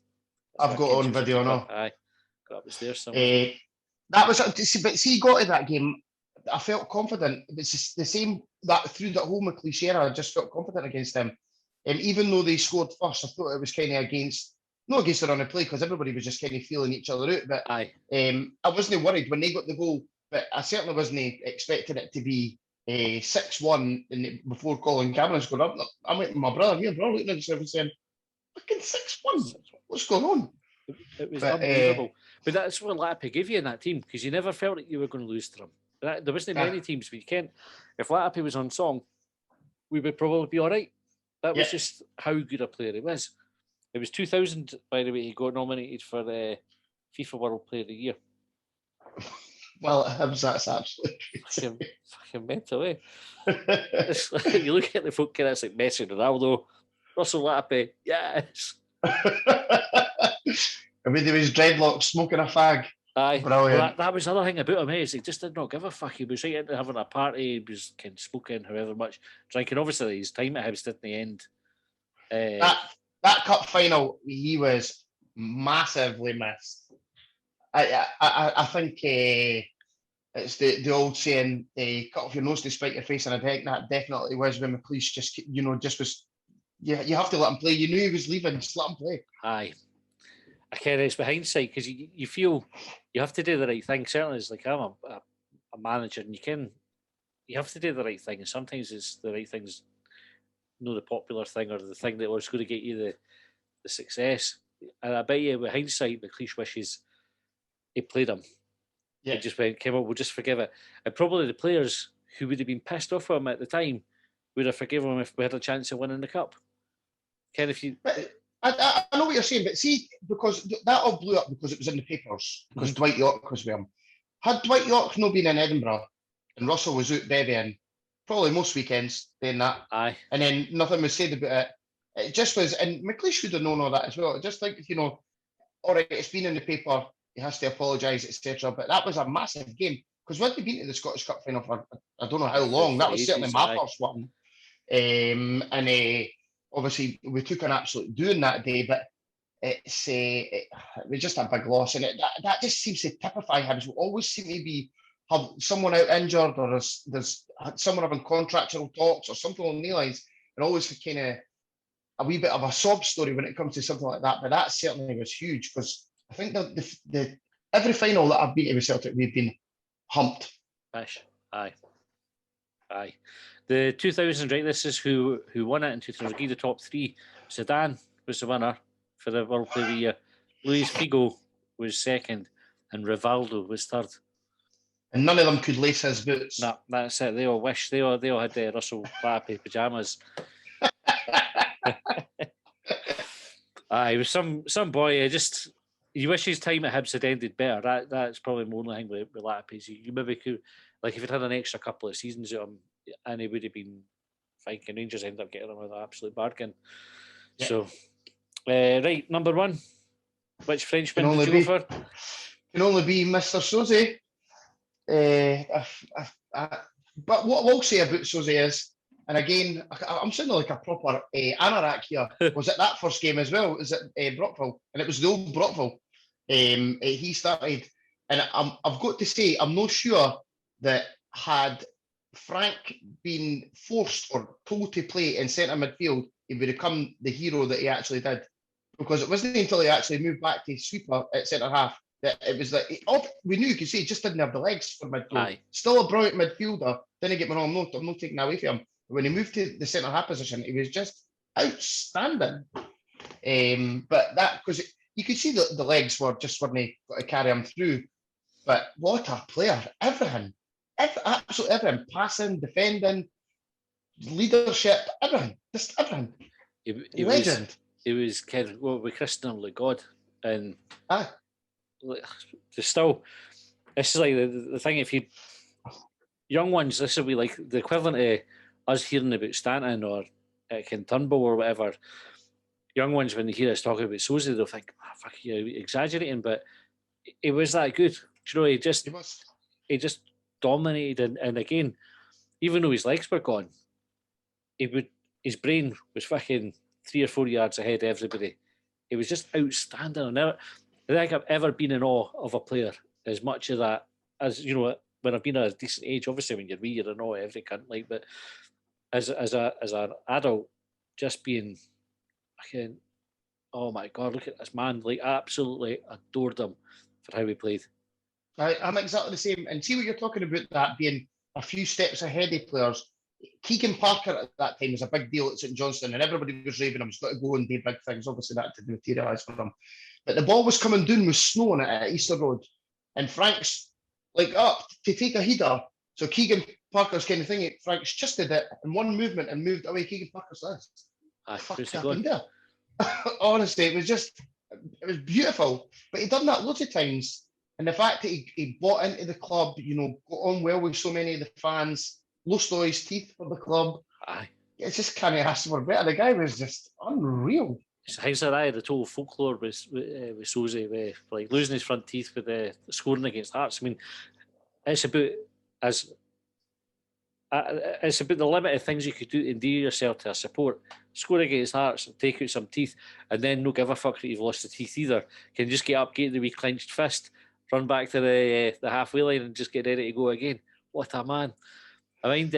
I've got on video now. Aye, got up there somewhere. That was, but see, got to that game. I felt confident. It's the same that through that whole McLeish era. I just felt confident against them. Even though they scored first, I thought it was kind of not against the run of play because everybody was just kind of feeling each other out. But aye. I wasn't worried when they got the goal, but I certainly wasn't expecting it to be 6-1 before Colin Cameron scored up. I went with my brother, looking at each other saying, "Fucking 6-1, what's going on?" It was unbelievable. But that's what Lappy gave you in that team because you never felt that you were going to lose to them. There wasn't many teams, but you can't. If Lappy was on song, we would probably be all right. That was just how good a player he was. It was 2000, by the way, he got nominated for the FIFA World Player of the Year. Well, that's absolutely fucking mental, eh? You look at the folk, and it's like Messi, Ronaldo, Russell Lappy, yes. I mean, there was dreadlocks smoking a fag. Aye, brilliant. Well, that was the other thing about him. He just did not give a fuck. He was right into having a party. He was kind of smoking, however much drinking. Obviously, his time at Hibs didn't end. That cup final, he was massively missed. I think it's the old saying, "Cut off your nose to spite your face," and I think that definitely was when McLeish just was. You have to let him play. You knew he was leaving, just let him play. Aye. I care it's with hindsight because you feel you have to do the right thing. Certainly, it's like I'm a manager, and you have to do the right thing. And sometimes it's the right thing's not the popular thing or the thing that was going to get you the success. And I bet you, with hindsight, McLeish wishes he played him. Yeah, He just came up. We'll just forgive it. And probably the players who would have been pissed off with him at the time would have forgiven him if we had a chance of winning the cup. Ken, if you. But I know what you're saying, but see, because that all blew up because it was in the papers, because Dwight York was with him. Had Dwight York not been in Edinburgh and Russell was out bevying, probably most weekends doing that, aye, and then nothing was said about it. It just was, and McLeish should have known all that as well. Just think, all right, it's been in the paper, he has to apologise, etc. But that was a massive game because we hadn't been to the Scottish Cup final for I don't know how long. That was certainly my first one, and obviously we took an absolute doing that day. But it was just a big loss, and that just seems to typify him. We always seem to be have someone out injured, or there's someone having contractual talks or something along the lines, and always kind of a wee bit of a sob story when it comes to something like that. But that certainly was huge, because I think the every final that I've been to with Celtic, we've been humped. Aye. The 2000, right? This is who won it in 2000. I'll give the top three. Zidane was the winner for the World Player of the Year. Luis Figo was second, and Rivaldo was third. And none of them could lace his boots. Nah, that's it. They all wish they all had Russell Lappy pajamas. Aye, it was some boy. You wish his time at Hibs had ended better. That's probably the only thing with Lappy. You maybe could, like, if it had an extra couple of seasons at him, and he would have been fine. And Rangers ended up getting him with an absolute bargain. Yeah. So, right, number one. Which Frenchman did you go for? Can only be Mr. Soze. But what I will say about Soze is, and again, I'm sounding like a proper anorak here. Was it that first game as well? Is it Brockville? And it was the old Brockville. He started, and I've got to say, I'm not sure that had Frank been forced or told to play in centre midfield, he would have become the hero that he actually did. Because it wasn't until he actually moved back to sweeper at centre half that it was like, we knew, you could see he just didn't have the legs for midfield. Aye. Still a brilliant midfielder. Didn't get me wrong, I'm not taking that away from him. But when he moved to the centre half position, he was just outstanding. But that, because you could see that the legs were just weren't got to carry him through. But what a player! Everything, absolutely everything. Passing, defending, leadership, everything. Just everything. Legend. It was kind of what we christened him like God, and still, this is like the thing. If you young ones, this will be like the equivalent of us hearing about Stanton or Turnbull or whatever. Young ones, when they hear us talking about Soze, they'll think, oh, "Fuck, you're exaggerating," but it was that good. You know, he just dominated, and again, even though his legs were gone, his brain was fucking 3 or 4 yards ahead of everybody. It was just outstanding. I don't think I've ever been in awe of a player as much of that as, you know, when I've been at a decent age. Obviously, when you're wee, you're in awe of every cunt, like, but as an adult, just being fucking, oh my God, look at this man! Like, I absolutely adored him for how he played. I'm exactly the same. And see what you're talking about, that being a few steps ahead of players. Keegan Parker at that time was a big deal at St Johnstone, and everybody was raving him. He's got to go and do big things. Obviously, that didn't materialise for him. But the ball was coming down with snow on it at Easter Road, and Frank's like up to take a header. So Keegan Parker's kind of thing, Frank's just did it in one movement and moved away. Keegan Parker's list. Honestly, it was beautiful. But he'd done that loads of times. And the fact that he bought into the club, you know, got on well with so many of the fans, lost all his teeth for the club. Aye. It's just can't ask for better. The guy was just unreal. How's that? The total folklore with Soze, with like losing his front teeth with the scoring against Hearts. I mean, it's about the limit of things you could do to endear yourself to a support. Score against Hearts and take out some teeth, and then no give a fuck that you've lost the teeth either. Can you just get up, get the wee clenched fist, run back to the halfway line, and just get ready to go again. What a man! I mind,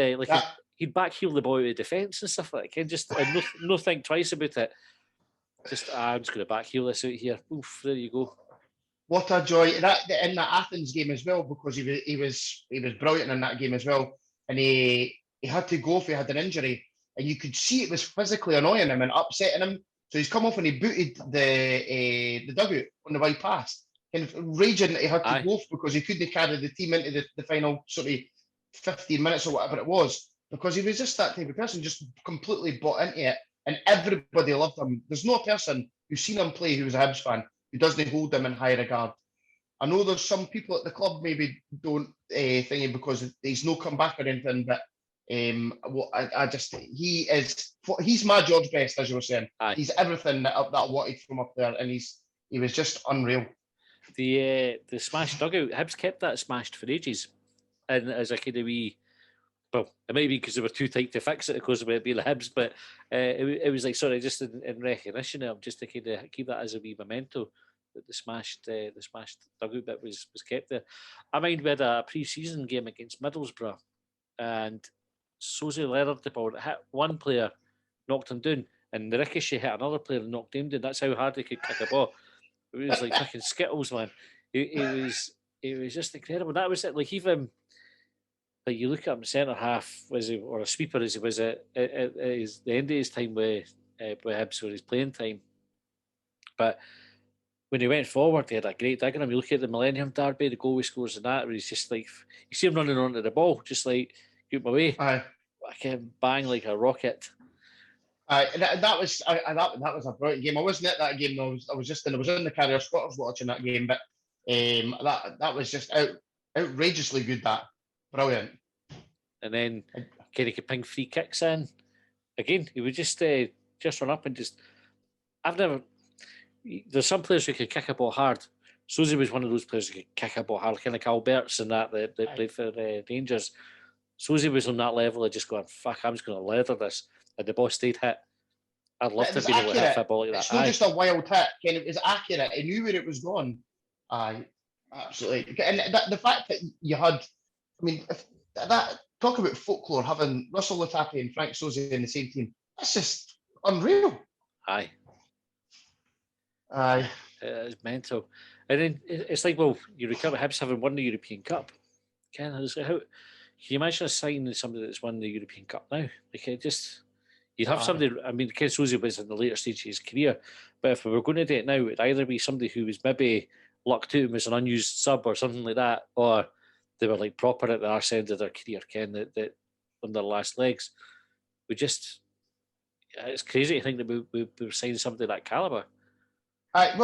he'd backheel the ball out of defence and stuff like that. Can just no think twice about it. Just I'm just going to backheel this out here. Oof, there you go. What a joy! In that Athens game as well, because he was brilliant in that game as well, and he had to go if he had an injury, and you could see it was physically annoying him and upsetting him. So he's come off and he booted the dugout on the way past, and raging that he had to go because he couldn't carry the team into the final sort of 15 minutes or whatever it was, because he was just that type of person, just completely bought into it, and everybody loved him. There's no person who's seen him play who was a Hibs fan who doesn't hold him in high regard. I know there's some people at the club maybe don't think him because he's no come back or anything, but he's my George Best, as you were saying. Aye. He's everything that I wanted from up there, and he was just unreal. The smashed dugout, Hibs kept that smashed for ages, and as a kind of wee, well, it might be because they were too tight to fix it because of it being the Hibs, but it was like, sorry, just in recognition of him, just to kind of keep that as a wee memento. the smashed dugout bit was kept there. I mind we had a pre-season game against Middlesbrough, and Susie leathered the ball. It hit one player, knocked him down, and the ricochet hit another player and knocked him down. That's how hard he could kick a ball. It was like fucking Skittles, man. It was just incredible. That was it. Like even like you look at him, centre half or a sweeper as he was at the end of his time with Hibs or his playing time. But when he went forward, he had a great diagram. You look at the Millennium Derby, the goal he scores and that, where he's just like, you see him running onto the ball, just like, get my way. Aye. I can bang like a rocket. That was a brilliant game. I wasn't at that game. I was in the Carrier Squatters watching that game, but that was just outrageously good. That brilliant. And then Kenny could ping free kicks in. Again, he would just run up and just. There's some players who could kick a ball hard. Susie was one of those players who could kick a ball hard, kind of like Alberts and that played for Rangers. Susie was on that level of just going, fuck, I'm just going to leather this. And the ball stayed hit. I'd love to be able to hit a ball like that. It's not just a wild hit. Ken, it was accurate. He knew where it was going. Aye, absolutely. And the fact that you had, I mean, talk about folklore, having Russell Latapi and Frank Susie in the same team, that's just unreal. Aye. Aye. It's mental. And then it's like, well, you recover Hibs having won the European Cup. Ken, can you imagine signing somebody that's won the European Cup now? Like, it just, you'd have somebody, I mean, Ken Susie was in the later stage of his career, but if we were going to do it now, it'd either be somebody who was maybe lucked out and was an unused sub or something like that, or they were like proper at the arse end of their career, Ken, that on their last legs. It's crazy to think that we were signing somebody that calibre. Let's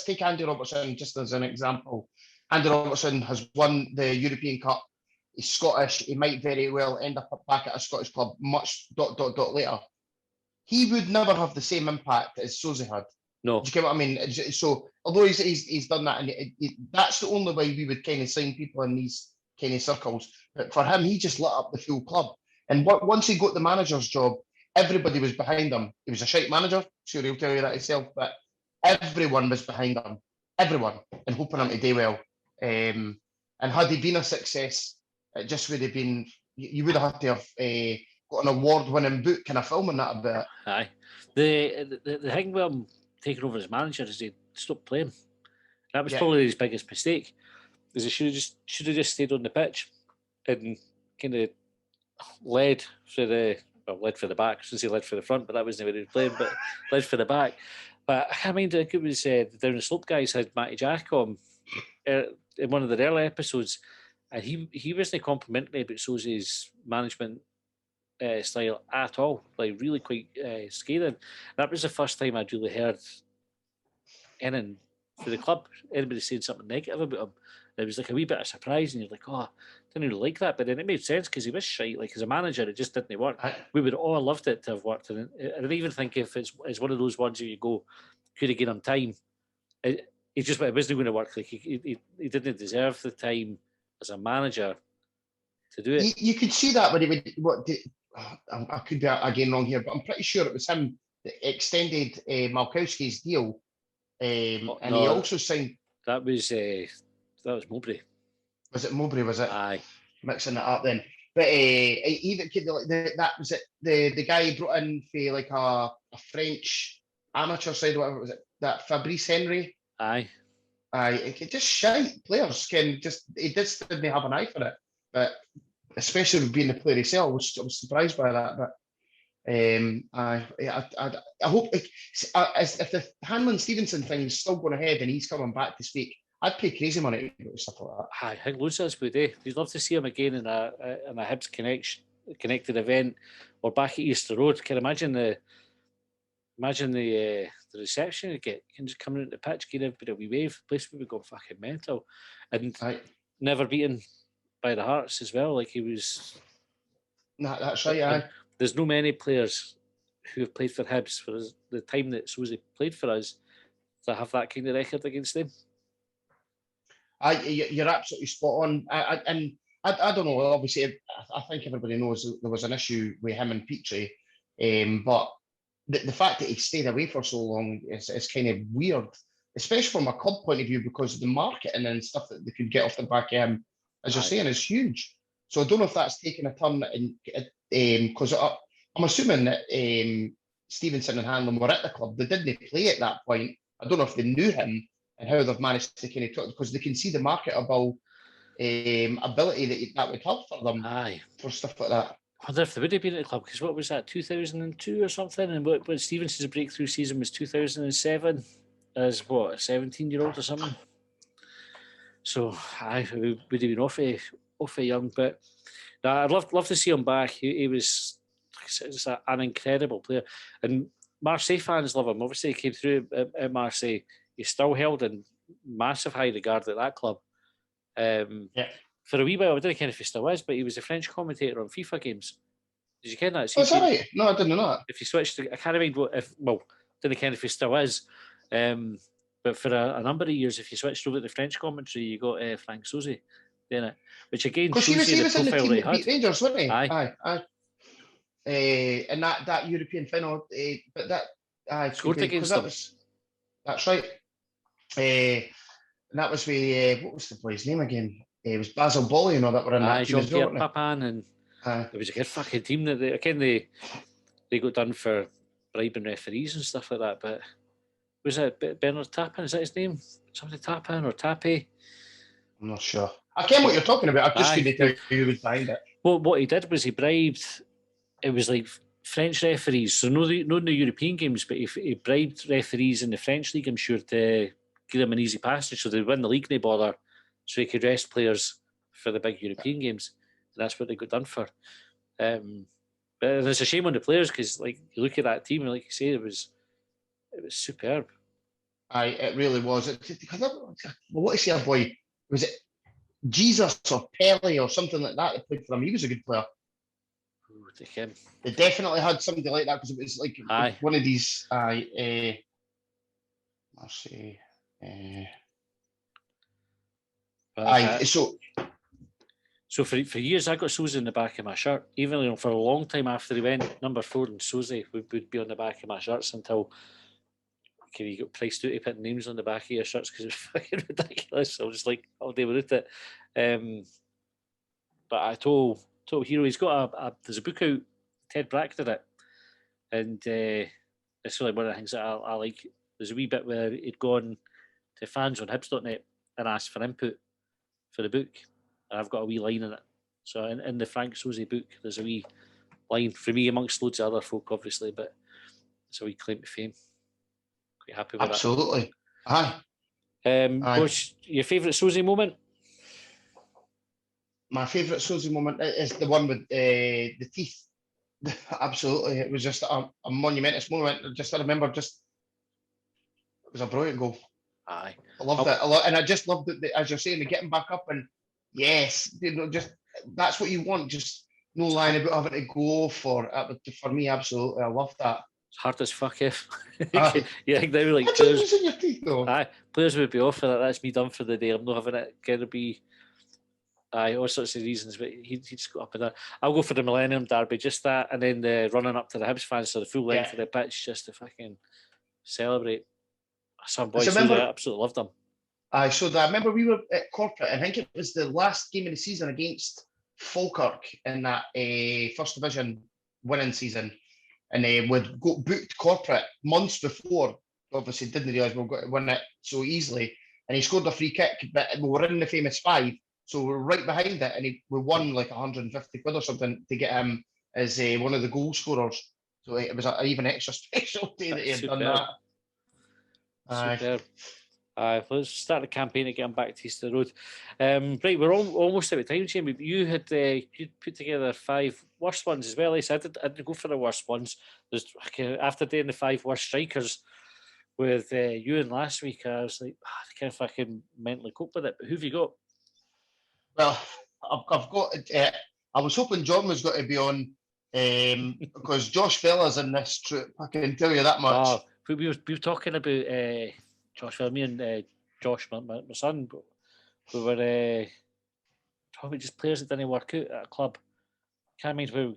take Andy Robertson just as an example. Andy Robertson has won the European Cup. He's Scottish. He might very well end up back at a Scottish club much ... later. He would never have the same impact as Susie had. No. Do you get what I mean? So although he's done that, and that's the only way we would kind of sign people in these kind of circles. But for him, he just lit up the full club. And once he got the manager's job, everybody was behind him. He was a shite manager. Sure, he'll tell you that himself. But everyone was behind him. Everyone. And hoping him to do well. And had he been a success, it just would have been, you would have had to have got an award-winning book kind of filming that about it. Aye. The thing with him taking over as manager is he stopped playing. That was probably his biggest mistake. Is he should have just stayed on the pitch and kind of led for the back, since he led for the front, but that wasn't where he was playing, but led for the back. But I think it was the Down the Slope guys had Matty Jack on in one of their early episodes, and he wasn't complimentary about Susie's management style at all, like really quite scathing. That was the first time I'd really heard anything for the club, anybody saying something negative about him. It was like a wee bit of surprise, and you're like, oh, I didn't really like that. But then it made sense because he was shite. Like, as a manager, it just didn't work. We would all have loved it to have worked. And I don't even think if it's one of those ones where you go, could have given him time. It wasn't going to work. Like, he didn't deserve the time as a manager to do it. You could see that when he would. I could be again wrong here, but I'm pretty sure it was him that extended Malkowski's deal. He also signed. That was Mowbray. Was it Mowbray? Was it? Aye. Mixing it up then. But even that was it. The guy he brought in for like a French amateur side, whatever was it? That Fabrice Henry. Aye. It just shite players he just didn't have an eye for it. But especially with being the player himself, I was surprised by that. But I hope if the Hanlon Stevenson thing is still going ahead and he's coming back to speak, I'd pay crazy money to do stuff like that. I think loads of us would. We'd love to see him again in a Hibs connected event or back at Easter Road. Can imagine the reception you get. You can just come out the pitch, give everybody a wee wave. The place would be going fucking mental, and never beaten by the Hearts as well. Like he was. Nah, that's right. Aye. There's no many players who have played for Hibs for the time that Susie played for us to have that kind of record against them. You're absolutely spot on. I don't know. Obviously, I think everybody knows there was an issue with him and Petrie, but the fact that he stayed away for so long is kind of weird, especially from a club point of view, because the marketing and stuff that they could get off the back of him, as you're saying, is huge. So I don't know if that's taken a turn, because I'm assuming that Stevenson and Hanlon were at the club. They didn't play at that point. I don't know if they knew him and how they've managed to kind of talk, because they can see the marketable ability that would have for them. For stuff like that. I wonder if they would have been at the club, because what was that, 2002 or something? And what Stevenson's breakthrough season was 2007 as a 17-year-old or something. So I would have been awfully young, but I'd love to see him back. He was an incredible player, and Marseille fans love him. Obviously, he came through at Marseille. He's still held in massive high regard at that club. For a wee while, I don't know if he still is, but he was a French commentator on FIFA games. Did you ken that? Is that right? No, I didn't know that. If you switched to, I can't remember didn't ken if he still is. But for a number of years, if you switched over to the French commentary, you got Frank Sosie doing it, which again shows you the was in the profile team that he beat Rangers, wasn't he? Aye. And that European final, but that scored against them. That's right. And that was with what was the boy's name again? It was Basil Bolly, that were in that team as well. Jean-Pierre Papin, and it was a good fucking team. That they got done for bribing referees and stuff like that. But was it Bernard Tapin? Is that his name? Something Tapin or Tappy? I'm not sure. I ken what you're talking about. I just couldn't tell you who was behind it. Well, what he did was he bribed. It was like French referees, so not in the European games, but he bribed referees in the French league, I'm sure, to give them an easy passage so they'd win the league, no bother, so he could rest players for the big European games. And that's what they got done for. But it's a shame on the players, because like you look at that team, and like you say, it was superb. It really was. What to say, a boy? Was it Jesus or Pele or something like that played for him? He was a good player. They definitely had somebody like that, because it was like one of these. Let's see. So for years, I got Sosie in the back of my shirt. Even for a long time after he went, number 4 and Sosie would be on the back of my shirts until you got priced out to put names on the back of your shirts, because it's fucking ridiculous. I was just like, I'll deal with it. But I told Hero, he's got there's a book out. Ted Brack did it, and it's really one of the things that I like. There's a wee bit where he'd gone to fans on Hibs.net and asked for input for the book, and I've got a wee line in it. So in the Frank Sosie book, there's a wee line for me amongst loads of other folk, obviously, but it's a wee claim to fame. Quite happy with Absolutely. that. Aye. What's your favourite Sosie moment? My favourite Sosie moment is the one with the teeth. Absolutely. It was just a monumentous moment. I remember it was a brilliant goal. Aye. I loved it a lot. And I just loved it, as you're saying, getting back up, and yes, just that's what you want. Just no lying about having to go for me, absolutely. I love that. It's hard as fuck if. Yeah, they were like players. Using your teeth, though. Aye, players would be off for that. That's me done for the day. I'm not having it. Gonna be. Aye, all sorts of reasons, but he'd just go up and that. I'll go for the Millennium Derby, just that, and then the running up to the Hibs fans, so the full length of the pitch, just to fucking celebrate. Some boys I absolutely loved them. I remember we were at corporate. I think it was the last game of the season against Falkirk in that first division winning season, and we'd booked corporate months before. Obviously, didn't realise we were going to win it so easily, and he scored a free kick, but we were in the famous 5. So we're right behind it, and we won like 150 quid or something to get him as one of the goal scorers. So it was an even extra special day that he had done that. Superb. Let's start the campaign to get him back to Easter Road. Right, we're almost out of time, Jamie. But you had you'd put together 5 worst ones as well. I didn't go for the worst ones. There's after doing the 5 worst strikers with you and last week, I was like, I can't fucking mentally cope with it. But who have you got? Well, I've got. I was hoping John was going to be on because Josh Fella's in this troop. I can tell you that much. We were talking about Josh Fella, me and Josh, my son. We were talking about just players that didn't work out at a club. Can't remember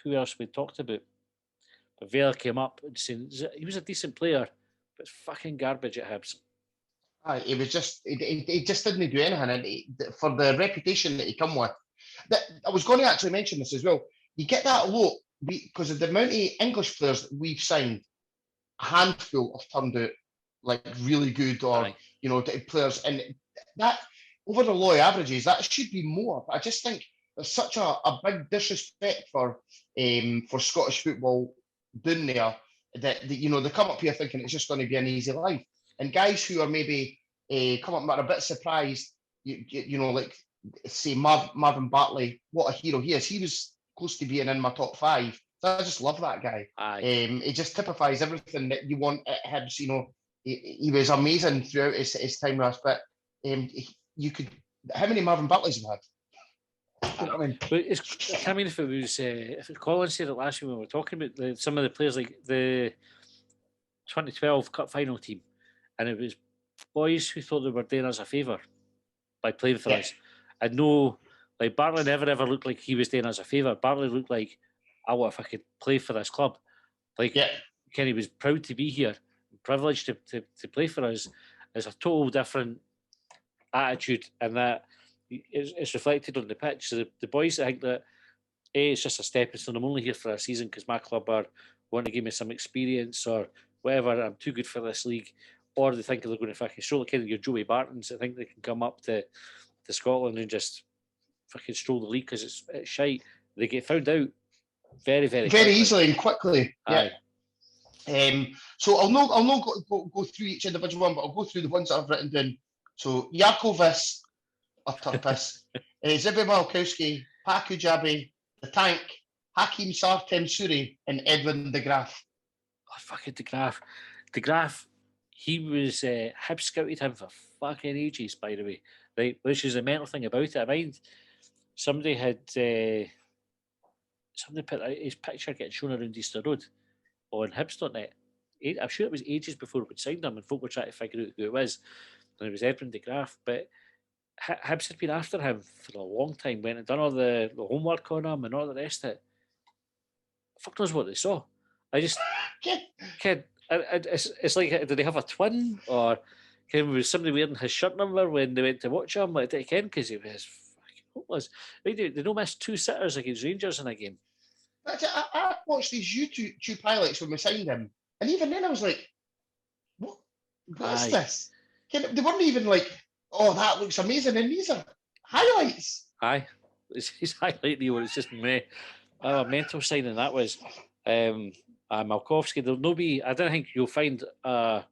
who else we talked about. But Vela came up and saying he was a decent player, but fucking garbage at Hibs. It was just he just didn't do anything, and for the reputation that he come with. I was going to actually mention this as well. You get that a lot because of the amount of English players that we've signed. A handful have turned out like really good, or players, and that over the low averages that should be more. But I just think there's such a big disrespect for Scottish football down there that they come up here thinking it's just going to be an easy life. And guys who are maybe come up and are a bit surprised, like say Marvin Bartley, what a hero he is. He was close to being in my top 5. So I just love that guy. It just typifies everything that you want at Hibs. He was amazing throughout his time with us. But you could, how many Marvin Bartleys have had? You know what I mean? But I mean, if it was Colin said it last week when we were talking about some of the players like the 2012 Cup final team, and it was boys who thought they were doing us a favour by playing for us. I know, like Bartley never ever looked like he was doing us a favour. Bartley looked like, I want if I could play for this club. Kenny was proud to be here, privileged to play for us. It's a total different attitude, and that it's reflected on the pitch. So the boys think that it's just a stepping stone. I'm only here for a season because my club are want to give me some experience or whatever. I'm too good for this league, or they think they're going to fucking stroll. Kind of your Joey Bartons. I think they can come up to Scotland and just fucking stroll the league because it's shite. They get found out very easily and quickly. Yeah. So I'll not go through each individual one, but I'll go through the ones that I've written down. So Jakovis, utter piss. Zibi Malkowski, Paku Jabi, the Tank, Hakim Sartem Suri, and Edwin de Graaf. Oh, fucking de Graaf. De Graaf, he was Hibs scouted him for fucking ages, by the way. Right, which is a mental thing about it. I mind somebody had somebody put his picture getting shown around Easter Road on Hibs.net. I'm sure it was ages before we signed him, and folk were trying to figure out who it was. And it was Edwin de Graaf. But Hibs had been after him for a long time, went and done all the homework on him and all the rest of it. Fuck knows what they saw. I just, kid, it's like, did they have a twin? Or was somebody wearing his shirt number when they went to watch him? Like, did he because he was fucking hopeless. They don't miss 2 sitters against Rangers in a game. I watched these YouTube highlights when we signed him, and even then I was like, what is this? They weren't even like, oh, that looks amazing, and these are highlights. He's highlight reel. It's just me. A mental signing that was. Malkowski, there'll no be. I don't think you'll find a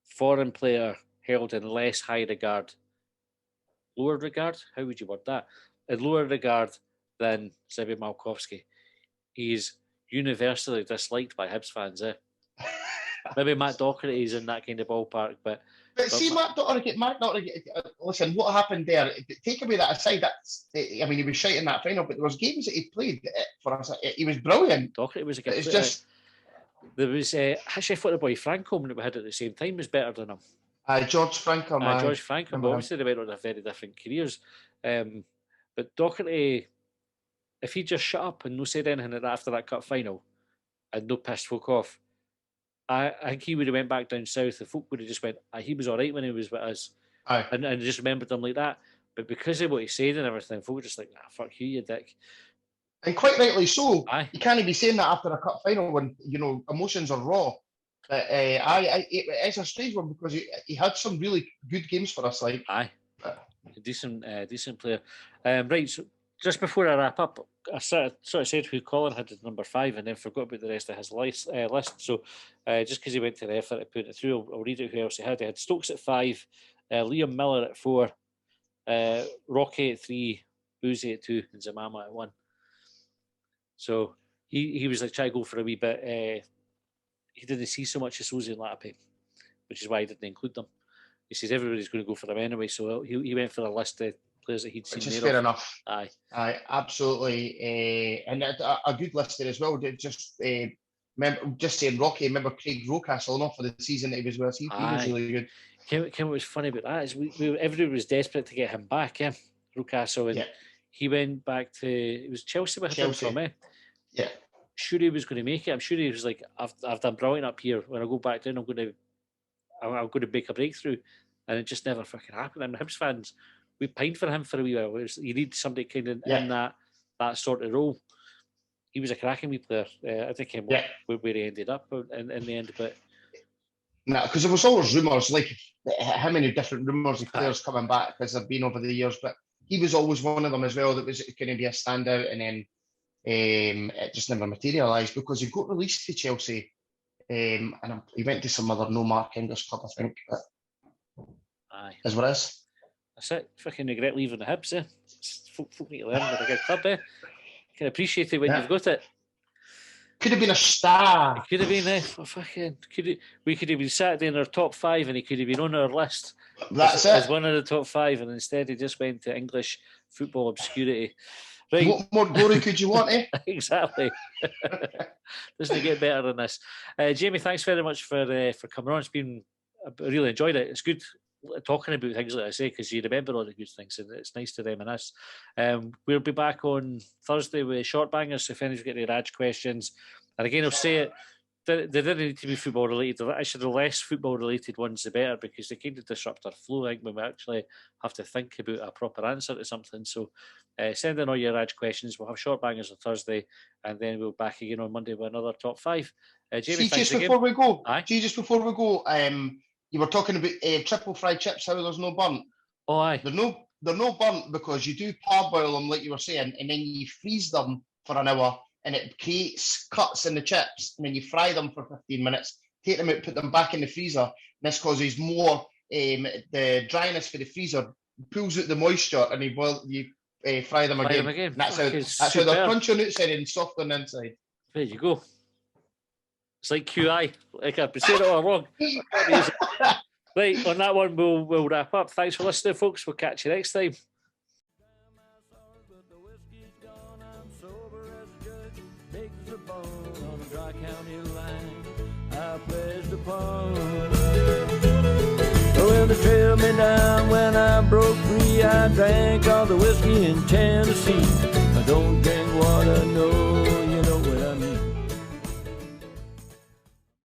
foreign player held in less high regard, lower regard. How would you word that? In lower regard than Zibi Malkowski. He's universally disliked by Hibs fans. Maybe Matt Doherty's in that kind of ballpark, but see, Matt Doherty. Listen, what happened there? Take away that aside. I mean, he was shite in that final, but there was games that he played for us. He was brilliant. Doherty was a good player. It's just there was actually I thought the boy Franco that we had at the same time was better than him. George Franco, George Franco, but obviously they went on their very different careers. But Doherty, if he just shut up and no said anything after that cup final and no pissed folk off, I think he would have went back down south. The folk would have just went, he was all right when he was with us. And just remembered him like that. But because of what he said and everything, folk were just like, fuck you dick. And quite rightly so. You can't be saying that after a cup final when, emotions are raw. But it's a strange one because he had some really good games for us. A decent player. Right, so just before I wrap up, I sort of said who Colin had at number 5 and then forgot about the rest of his list. So just because he went to the effort of putting it through, I'll read out who else he had. He had Stokes at 5, Liam Miller at 4, Rocky at 3, Boozy at 2, and Zamama at 1. So he was like trying to go for a wee bit. He didn't see so much as Susie and Latape, which is why he didn't include them. He says everybody's going to go for them anyway, so he went for a list of players that he'd seen. Which is fair enough. Aye, absolutely. And a good list there as well. Just saying Rocky, remember Craig Rocastle enough for the season that he was with us. He was really good. What was funny about that is everybody was desperate to get him back, Rocastle. And he went back to, it was Chelsea we had him from, Yeah. sure he was going to make it. I'm sure he was like, I've done brilliant up here. When I go back down, I'm going to make a breakthrough, and it just never fucking happened. And Hibs fans, we pined for him for a wee while. You need somebody kind of in that sort of role. He was a cracking wee player. I think where he ended up in the end, but. No, because there was always rumours, like how many different rumours of players coming back as they've been over the years, but he was always one of them as well that was going to be a standout, and then it just never materialised because he got released to Chelsea, and he went to some other no-mark English club, I think. Aye. Is what it is. That's it. Fucking regret leaving the Hibs, eh? Folk need to learn with a good club, eh? You can appreciate it when you've got it. Could have been a star. It could have been, we could have been Saturday in our top 5 and he could have been on our list. That's as one of the top 5, and instead he just went to English football obscurity. Right. What more glory could you want, eh? Exactly. Doesn't it get better than this? Jamie, thanks very much for coming on. I really enjoyed it. It's good talking about things like I say, because you remember all the good things, and it's nice to reminisce. We'll be back on Thursday with short bangers, so if anyone's got any Raj questions, and again I'll say it, they didn't need to be football related. Actually, the less football related ones the better, because they kind of disrupt our flow. I think when we actually have to think about a proper answer to something. So send in all your Raj questions. We'll have short bangers on Thursday, and then we'll be back again on Monday with another top 5. Jamie, just before we go, you were talking about triple fried chips, how there's no burnt. Oh, aye. They're no burnt because you do parboil them, like you were saying, and then you freeze them for an hour, and it creates cuts in the chips, and then you fry them for 15 minutes, take them out, put them back in the freezer, and this causes more, the dryness for the freezer pulls out the moisture, and you fry them again. That's how they're crunchy on the outside and soft on the inside. There you go. It's like QI. Like I've been saying it all along. Right, on that one, we'll wrap up. Thanks for listening, folks. We'll catch you next time. Well, they trailed me down when I broke free. I drank all the whiskey in Tennessee.